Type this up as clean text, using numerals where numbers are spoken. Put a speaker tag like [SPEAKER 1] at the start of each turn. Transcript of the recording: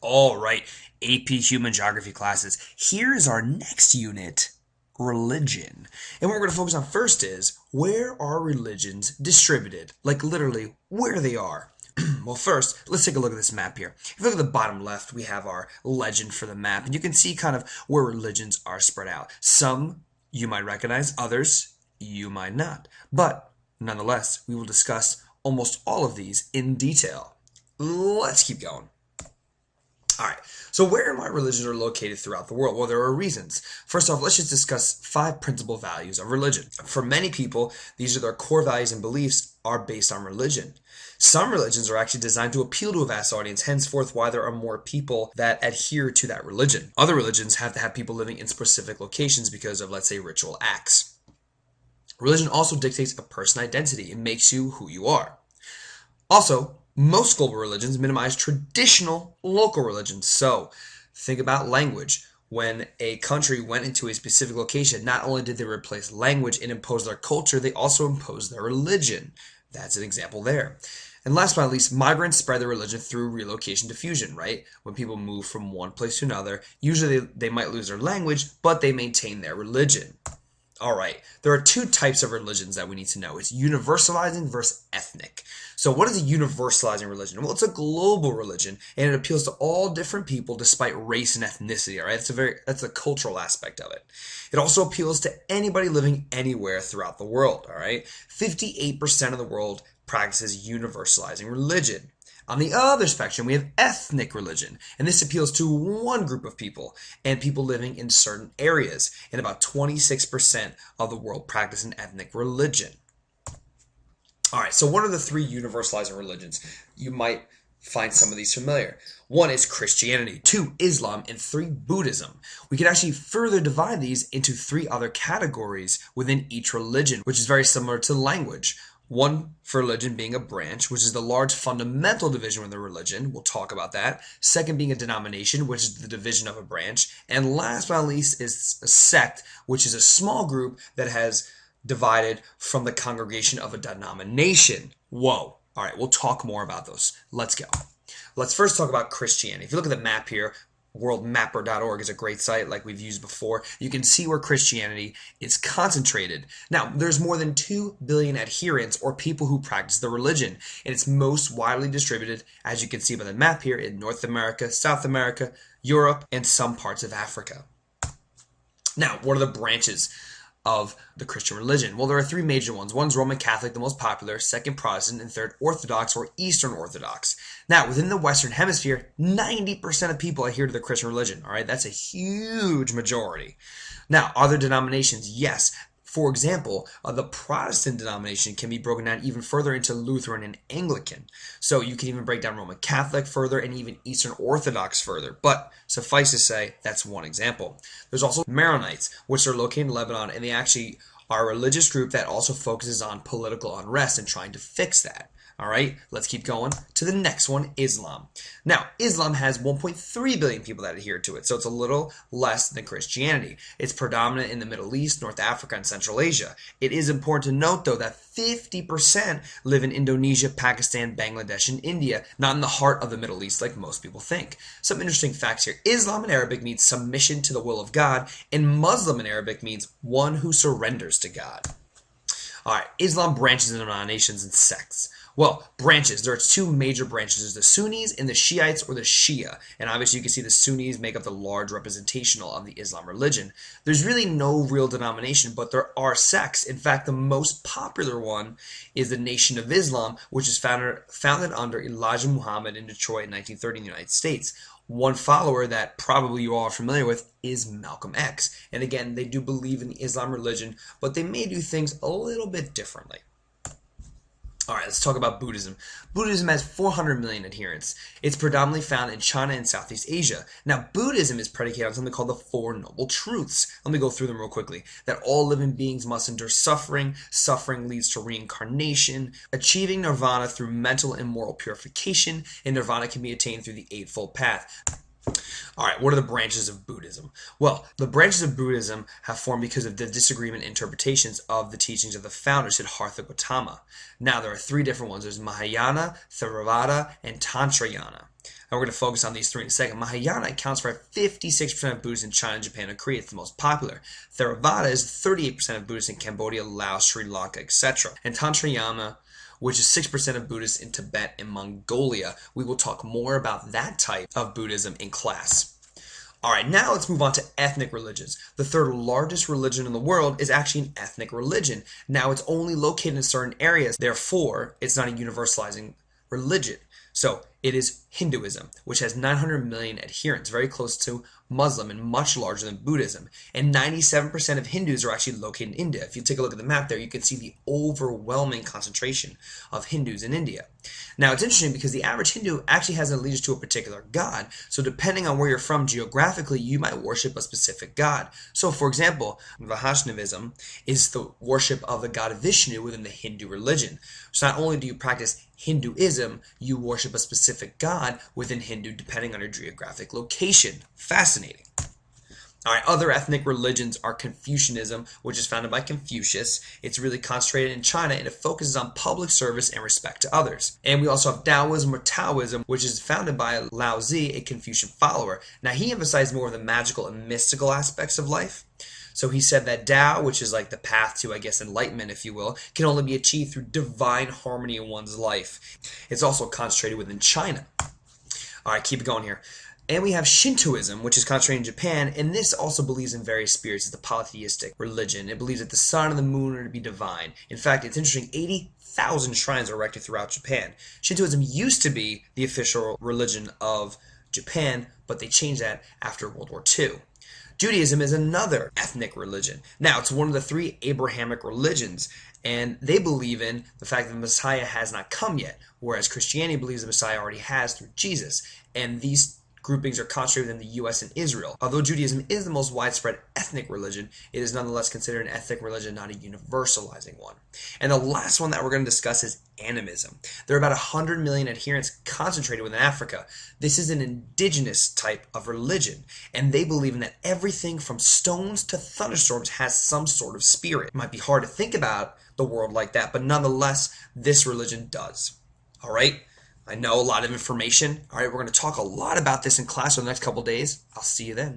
[SPEAKER 1] All right, AP Human Geography classes. Here's our next unit, religion. And what we're going to focus on first is where are religions distributed? Like literally where they are. Well, first, let's take a look at this map here. If you look at the bottom left, we have our legend for the map, and you can see kind of where religions are spread out. Some you might recognize, others you might not. But nonetheless, we will discuss almost all of these in detail. Let's keep going. All right. So where and why religions are located throughout the world? Well, there are reasons. First off, let's just discuss 5 principal values of religion. For many people, these are their core values and beliefs are based on religion. Some religions are actually designed to appeal to a vast audience, henceforth why there are more people that adhere to that religion. Other religions have to have people living in specific locations because of, let's say, ritual acts. Religion also dictates a person's identity. It makes you who you are. Also, most global religions minimize traditional local religions. So, think about language. When a country went into a specific location, not only did they replace language and impose their culture, they also imposed their religion. That's an example there. And last but not least, migrants spread their religion through relocation diffusion, right? When people move from one place to another, usually they might lose their language, but they maintain their religion. All right, there are 2 types of religions that we need to know. It's universalizing versus ethnic. So what is a universalizing religion? Well, it's a global religion, and it appeals to all different people despite race and ethnicity, all right? That's the cultural aspect of it. It also appeals to anybody living anywhere throughout the world, all right? 58% of the world practices universalizing religion. On the other spectrum, we have ethnic religion, and this appeals to one group of people and people living in certain areas, and about 26% of the world practice an ethnic religion. All right, so what are the 3 universalizing religions? You might find some of these familiar. 1 is Christianity, 2 Islam, and 3 Buddhism. We can actually further divide these into 3 other categories within each religion, which is very similar to language. 1 for religion being a branch, which is the large fundamental division within the religion. We'll talk about that. 2nd being a denomination, which is the division of a branch. And last but not least is a sect, which is a small group that has divided from the congregation of a denomination. Whoa. All right, we'll talk more about those. Let's go. Let's first talk about Christianity. If you look at the map here, worldmapper.org is a great site like we've used before. You can see where Christianity is concentrated. Now, there's more than 2 billion adherents or people who practice the religion, and it's most widely distributed, as you can see by the map here, in North America, South America, Europe, and some parts of Africa. Now, what are the branches of the Christian religion? Well, there are 3 major ones. One's Roman Catholic, the most popular, 2nd Protestant, and 3rd Orthodox or Eastern Orthodox. Now, within the Western Hemisphere, 90% of people adhere to the Christian religion. All right, that's a huge majority. Now, other denominations, yes. For example, the Protestant denomination can be broken down even further into Lutheran and Anglican. So you can even break down Roman Catholic further and even Eastern Orthodox further. But suffice to say, that's one example. There's also Maronites, which are located in Lebanon, and they actually are a religious group that also focuses on political unrest and trying to fix that. All right, let's keep going to the next one, Islam. Now, Islam has 1.3 billion people that adhere to it, so it's a little less than Christianity. It's predominant in the Middle East, North Africa, and Central Asia. It is important to note, though, that 50% live in Indonesia, Pakistan, Bangladesh, and India, not in the heart of the Middle East like most people think. Some interesting facts here. Islam in Arabic means submission to the will of God, and Muslim in Arabic means one who surrenders to God. All right, Islam branches into denominations and sects. Well, branches. There are 2 major branches. There's the Sunnis and the Shiites, or the Shia. And obviously you can see the Sunnis make up the large representational of the Islam religion. There's really no real denomination, but there are sects. In fact, the most popular one is the Nation of Islam, which is founded under Elijah Muhammad in Detroit in 1930 in the United States. One follower that probably you all are familiar with is Malcolm X. And again, they do believe in the Islam religion, but they may do things a little bit differently. All right, let's talk about Buddhism. Buddhism has 400 million adherents. It's predominantly found in China and Southeast Asia. Now, Buddhism is predicated on something called the Four Noble Truths. Let me go through them real quickly. That all living beings must endure suffering. Suffering leads to reincarnation. Achieving nirvana through mental and moral purification. And nirvana can be attained through the Eightfold Path. All right, what are the branches of Buddhism? Well, the branches of Buddhism have formed because of the disagreement interpretations of the teachings of the founder, Siddhartha Gautama. Now, there are three different ones. There's Mahayana, Theravada, and Tantrayana. And we're going to focus on these three in a second. Mahayana accounts for 56% of Buddhists in China, Japan, and Korea. It's the most popular. Theravada is 38% of Buddhists in Cambodia, Laos, Sri Lanka, etc. And Tantrayana, which is 6% of Buddhists in Tibet and Mongolia. We will talk more about that type of Buddhism in class. All right, now let's move on to ethnic religions. The third largest religion in the world is actually an ethnic religion. Now, it's only located in certain areas. Therefore, it's not a universalizing religion. So it is Hinduism, which has 900 million adherents, very close to Muslim and much larger than Buddhism. And 97% of Hindus are actually located in India. If you take a look at the map there, you can see the overwhelming concentration of Hindus in India. Now, it's interesting because the average Hindu actually has an allegiance to a particular god. So depending on where you're from geographically, you might worship a specific god. So, for example, Vaishnavism is the worship of the god Vishnu within the Hindu religion. So not only do you practice Hinduism, you worship a specific god within Hindu depending on your geographic location. Fascinating. All right, other ethnic religions are Confucianism, which is founded by Confucius. It's really concentrated in China and it focuses on public service and respect to others. And we also have Taoism or Taoism, which is founded by Lao Tzu, a Confucian follower. Now, he emphasized more of the magical and mystical aspects of life. So he said that Tao, which is like the path to, I guess, enlightenment, if you will, can only be achieved through divine harmony in one's life. It's also concentrated within China. All right, keep it going here. And we have Shintoism, which is concentrated in Japan, and this also believes in various spirits. It's a polytheistic religion. It believes that the sun and the moon are to be divine. In fact, it's interesting, 80,000 shrines are erected throughout Japan. Shintoism used to be the official religion of Japan, but they changed that after World War II. Judaism is another ethnic religion. Now, it's one of the three Abrahamic religions, and they believe in the fact that the Messiah has not come yet, whereas Christianity believes the Messiah already has through Jesus. And these groupings are concentrated within the U.S. and Israel. Although Judaism is the most widespread ethnic religion, it is nonetheless considered an ethnic religion, not a universalizing one. And the last one that we're going to discuss is animism. There are about 100 million adherents concentrated within Africa. This is an indigenous type of religion, and they believe in that everything from stones to thunderstorms has some sort of spirit. It might be hard to think about the world like that, but nonetheless, this religion does. All right? I know a lot of information. All right, we're going to talk a lot about this in class over the next couple days. I'll see you then.